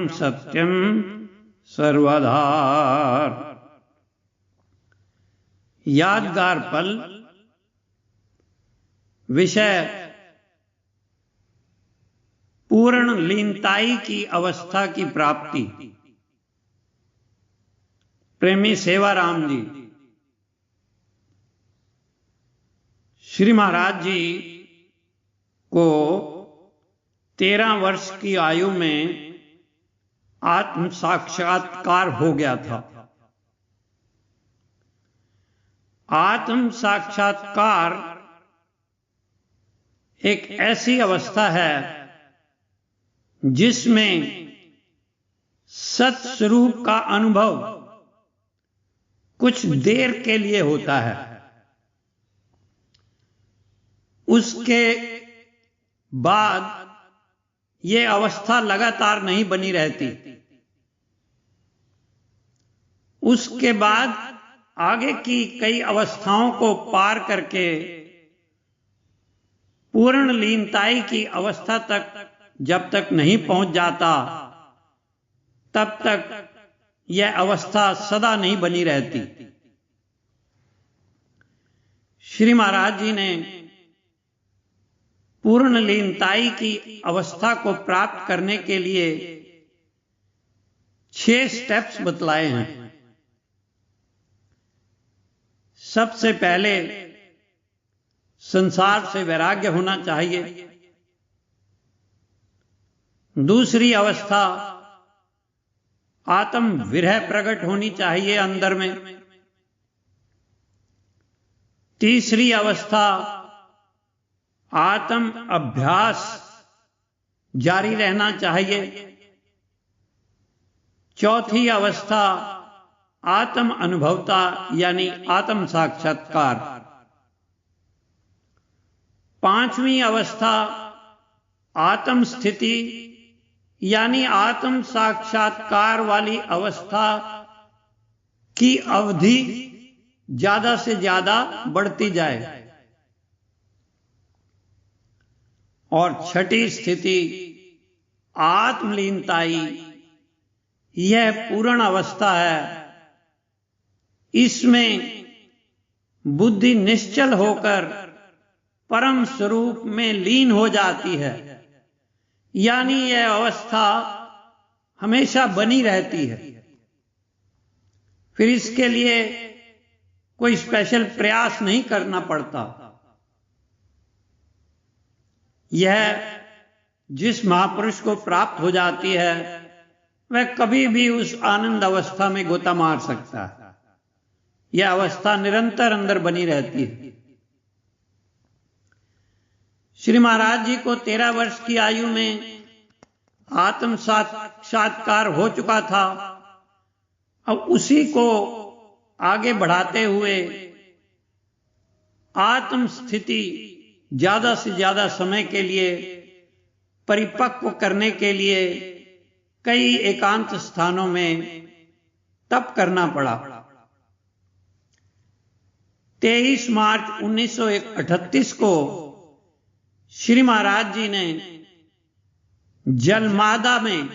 परम सत्यम सर्वधार। यादगार पल। विषय पूर्ण लीनताई की अवस्था की प्राप्ति। प्रेमी सेवाराम जी। श्री महाराज जी को 13 वर्ष की आयु में आत्म साक्षात्कार हो गया था। आत्म साक्षात्कार एक ऐसी अवस्था है जिसमें सत्स्वरूप का अनुभव कुछ देर के लिए होता है, उसके बाद यह अवस्था लगातार नहीं बनी रहती। उसके बाद आगे की कई अवस्थाओं को पार करके पूर्ण लीनताई की अवस्था तक जब तक नहीं पहुंच जाता, तब तक यह अवस्था सदा नहीं बनी रहती। श्री महाराज जी ने पूर्ण लीनताई की अवस्था को प्राप्त करने के लिए 6 स्टेप्स बतलाए हैं। सबसे पहले संसार से वैराग्य होना चाहिए। दूसरी अवस्था आत्म विरह प्रकट होनी चाहिए अंदर में। तीसरी अवस्था आत्म अभ्यास जारी रहना चाहिए। चौथी अवस्था आत्म अनुभवता यानी आत्म साक्षात्कार। पांचवी अवस्था आत्म स्थिति यानी आत्म साक्षात्कार वाली अवस्था की अवधि ज्यादा से ज्यादा बढ़ती जाए। और छठी स्थिति आत्मलीनताई, यह पूर्ण अवस्था है। इसमें बुद्धि निश्चल होकर परम स्वरूप में लीन हो जाती है, यानी यह अवस्था हमेशा बनी रहती है। फिर इसके लिए कोई स्पेशल प्रयास नहीं करना पड़ता। यह जिस महापुरुष को प्राप्त हो जाती है वह कभी भी उस आनंद अवस्था में गोता मार सकता है। यह अवस्था निरंतर अंदर बनी रहती है। श्री महाराज जी को 13 वर्ष की आयु में आत्म साक्षात्कार हो चुका था। अब उसी को आगे बढ़ाते हुए आत्म स्थिति ज्यादा से ज्यादा समय के लिए परिपक्व करने के लिए कई एकांत स्थानों में तप करना पड़ा। 23 मार्च 1938 को श्री महाराज जी ने जलमादा में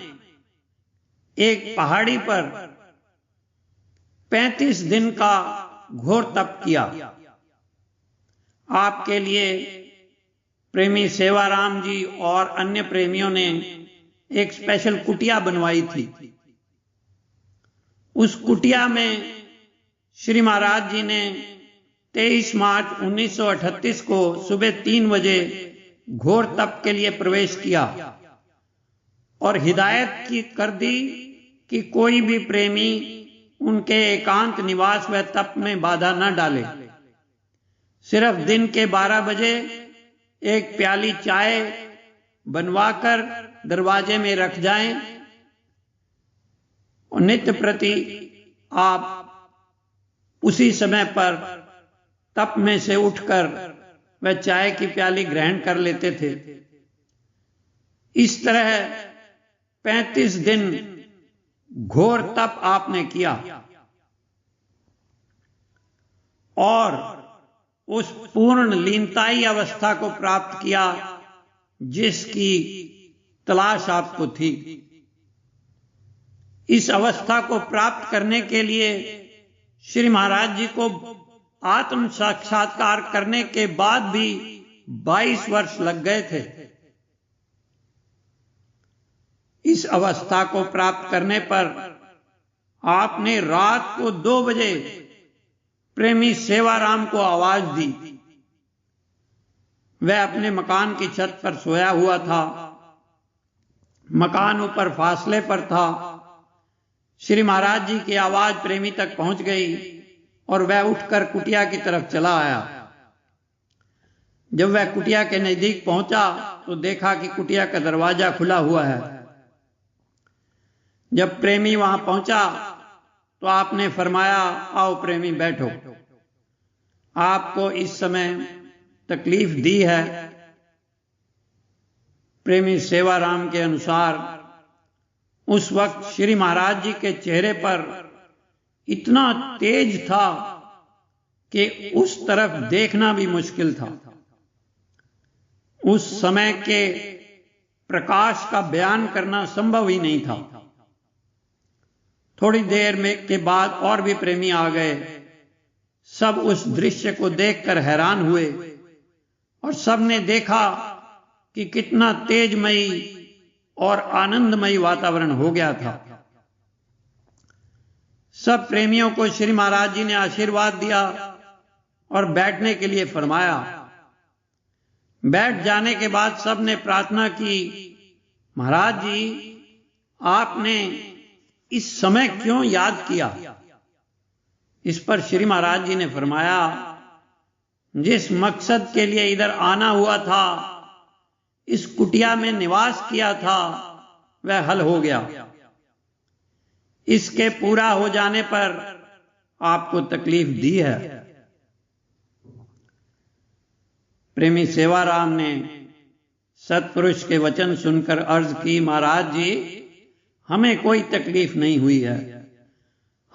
एक पहाड़ी पर 35 दिन का घोर तप किया। आपके लिए प्रेमी सेवाराम जी और अन्य प्रेमियों ने एक स्पेशल कुटिया बनवाई थी। उस कुटिया में श्री महाराज जी ने 23 मार्च 1938 को सुबह 3 बजे घोर तप के लिए प्रवेश किया और हिदायत कर दी कि कोई भी प्रेमी उनके एकांत निवास व तप में बाधा न डाले। सिर्फ दिन के 12 बजे एक प्याली चाय बनवाकर दरवाजे में रख जाएं और नित्य प्रति आप उसी समय पर तप में से उठकर वह चाय की प्याली ग्रहण कर लेते थे। इस तरह 35 दिन घोर तप आपने किया और उस पूर्ण लीनताई अवस्था को प्राप्त किया जिसकी तलाश आपको थी। इस अवस्था को प्राप्त करने के लिए श्री महाराज जी को आत्म साक्षात्कार करने के बाद भी 22 वर्ष लग गए थे। इस अवस्था को प्राप्त करने पर आपने रात को 2 बजे प्रेमी सेवाराम को आवाज दी। वह अपने मकान की छत पर सोया हुआ था। मकान ऊपर फासले पर था। श्री महाराज जी की आवाज प्रेमी तक पहुंच गई और वह उठकर कुटिया की तरफ चला आया। जब वह कुटिया के नजदीक पहुंचा तो देखा कि कुटिया का दरवाजा खुला हुआ है। जब प्रेमी वहां पहुंचा तो आपने फरमाया, आओ प्रेमी बैठो। आपको इस समय तकलीफ दी है। प्रेमी सेवाराम के अनुसार उस वक्त श्री महाराज जी के चेहरे पर इतना तेज था कि उस तरफ देखना भी मुश्किल था। उस समय के प्रकाश का बयान करना संभव ही नहीं था। थोड़ी देर में के बाद और भी प्रेमी आ गए। सब उस दृश्य को देखकर हैरान हुए और सबने देखा कि कितना तेजमयी और आनंदमयी वातावरण हो गया था। सब प्रेमियों को श्री महाराज जी ने आशीर्वाद दिया और बैठने के लिए फरमाया। बैठ जाने के बाद सबने प्रार्थना की, महाराज जी आपने इस समय क्यों याद किया? इस पर श्री महाराज जी ने फरमाया, जिस मकसद के लिए इधर आना हुआ था, इस कुटिया में निवास किया था, वह हल हो गया। इसके पूरा हो जाने पर आपको तकलीफ दी है। प्रेमी सेवाराम ने सतपुरुष के वचन सुनकर अर्ज की, महाराज जी हमें कोई तकलीफ नहीं हुई है।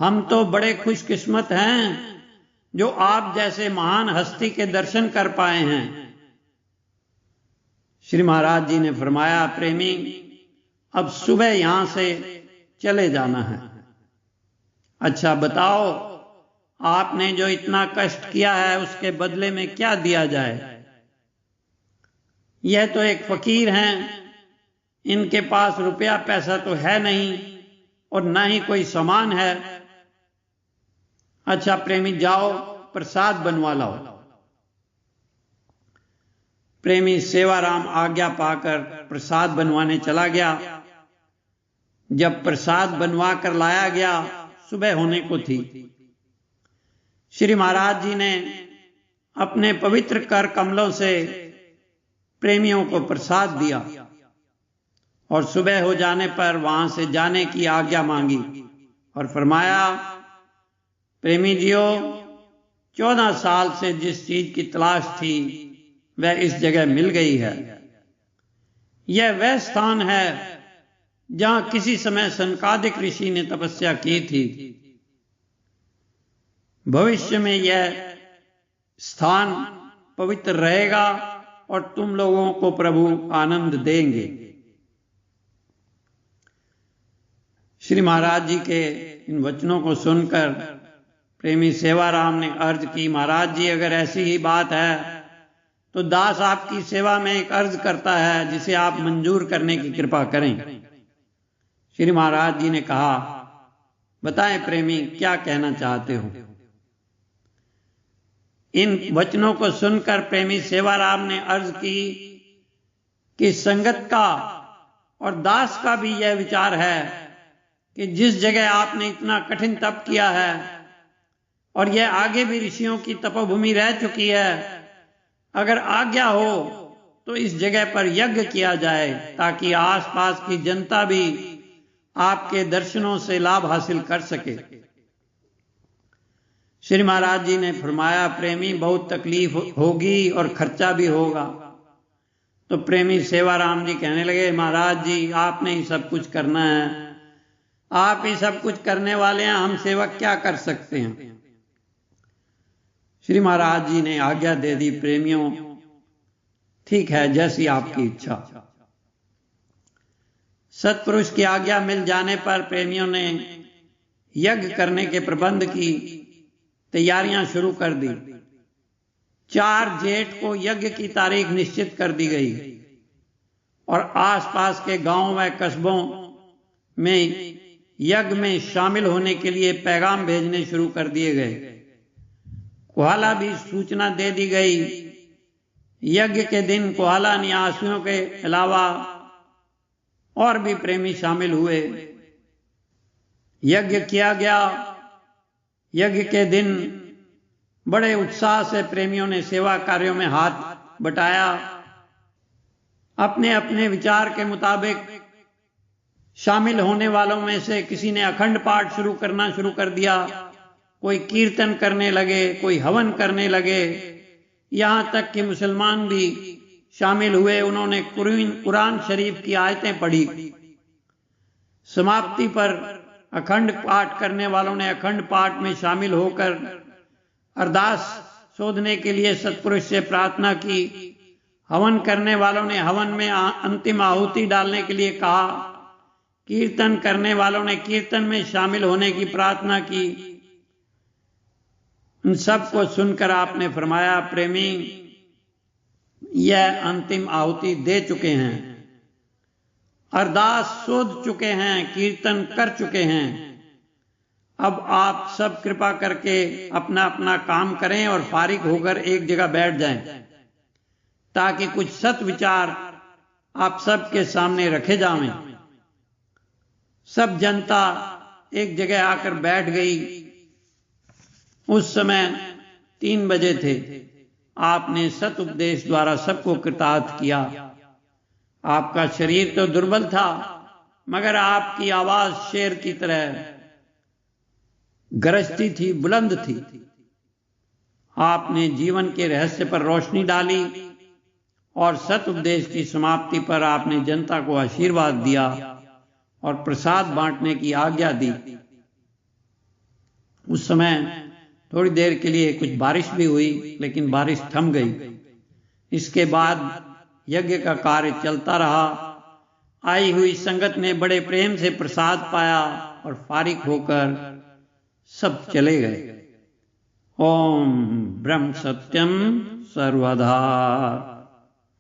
हम तो बड़े खुशकिस्मत हैं जो आप जैसे महान हस्ती के दर्शन कर पाए हैं। श्री महाराज जी ने फरमाया, प्रेमी अब सुबह यहां से चले जाना है। अच्छा बताओ, आपने जो इतना कष्ट किया है उसके बदले में क्या दिया जाए? यह तो एक फकीर हैं, इनके पास रुपया पैसा तो है नहीं और ना ही कोई सामान है। अच्छा प्रेमी जाओ प्रसाद बनवा लाओ। प्रेमी सेवाराम आज्ञा पाकर प्रसाद बनवाने चला गया। जब प्रसाद बनवा कर लाया गया, सुबह होने को थी। श्री महाराज जी ने अपने पवित्र कर कमलों से प्रेमियों को प्रसाद दिया और सुबह हो जाने पर वहां से जाने की आज्ञा मांगी और फरमाया, प्रेमी जियो 14 साल से जिस चीज की तलाश थी वह इस जगह मिल गई है। यह वह स्थान है जहां किसी समय सनकादिक ऋषि ने तपस्या की थी। भविष्य में यह स्थान पवित्र रहेगा और तुम लोगों को प्रभु आनंद देंगे। श्री महाराज जी के इन वचनों को सुनकर प्रेमी सेवाराम ने अर्ज की, महाराज जी अगर ऐसी ही बात है तो दास आपकी सेवा में एक अर्ज करता है जिसे आप मंजूर करने की कृपा करें। श्री महाराज जी ने कहा, बताएं प्रेमी क्या कहना चाहते हो? इन वचनों को सुनकर प्रेमी सेवाराम ने अर्ज की कि संगत का और दास का भी यह विचार है कि जिस जगह आपने इतना कठिन तप किया है और यह आगे भी ऋषियों की तपोभूमि रह चुकी है, अगर आज्ञा हो तो इस जगह पर यज्ञ किया जाए ताकि आसपास की जनता भी आपके दर्शनों से लाभ हासिल कर सके। श्री महाराज जी ने फरमाया, प्रेमी बहुत तकलीफ होगी और खर्चा भी होगा। तो प्रेमी सेवाराम जी कहने लगे, महाराज जी आपने ही सब कुछ करना है, आप ही सब कुछ करने वाले हैं, हम सेवक क्या कर सकते हैं? श्री महाराज जी ने आज्ञा दे दी, प्रेमियों ठीक है जैसी आपकी इच्छा। सत्पुरुष की आज्ञा मिल जाने पर प्रेमियों ने यज्ञ करने के प्रबंध की तैयारियां शुरू कर दी। 4 जेठ को यज्ञ की तारीख निश्चित कर दी गई और आसपास के गांवों व कस्बों में यज्ञ में शामिल होने के लिए पैगाम भेजने शुरू कर दिए गए। कोहाला भी सूचना दे दी गई। यज्ञ के दिन कोहाला निवासियों के अलावा और भी प्रेमी शामिल हुए। यज्ञ किया गया। यज्ञ के दिन बड़े उत्साह से प्रेमियों ने सेवा कार्यों में हाथ बटाया। अपने अपने विचार के मुताबिक शामिल होने वालों में से किसी ने अखंड पाठ करना शुरू कर दिया, कोई कीर्तन करने लगे, कोई हवन करने लगे, यहां तक कि मुसलमान भी शामिल हुए। उन्होंने कुरान शरीफ की आयतें पढ़ी। समाप्ति पर अखंड पाठ करने वालों ने अखंड पाठ में शामिल होकर अरदास शोधने के लिए सत्पुरुष से प्रार्थना की। हवन करने वालों ने हवन में अंतिम आहुति डालने के लिए कहा। कीर्तन करने वालों ने कीर्तन में शामिल होने की प्रार्थना की। उन सब को सुनकर आपने फरमाया, प्रेमी यह अंतिम आहुति दे चुके हैं, अरदास शोध चुके हैं, कीर्तन कर चुके हैं। अब आप सब कृपा करके अपना अपना काम करें और फारिग होकर एक जगह बैठ जाएं, ताकि कुछ सत विचार आप सबके सामने रखे जावें। सब जनता एक जगह आकर बैठ गई। उस समय 3 बजे थे। आपने सत उपदेश द्वारा सबको कृतार्थ किया। आपका शरीर तो दुर्बल था, मगर आपकी आवाज शेर की तरह गरजती थी, बुलंद थी। आपने जीवन के रहस्य पर रोशनी डाली और सत उपदेश की समाप्ति पर आपने जनता को आशीर्वाद दिया और प्रसाद बांटने की आज्ञा दी। उस समय थोड़ी देर के लिए कुछ बारिश भी हुई, लेकिन बारिश थम गई। इसके बाद यज्ञ का कार्य चलता रहा। आई हुई संगत ने बड़े प्रेम से प्रसाद पाया और फारिग होकर सब चले गए। ओम ब्रह्म सत्यम सर्वदा।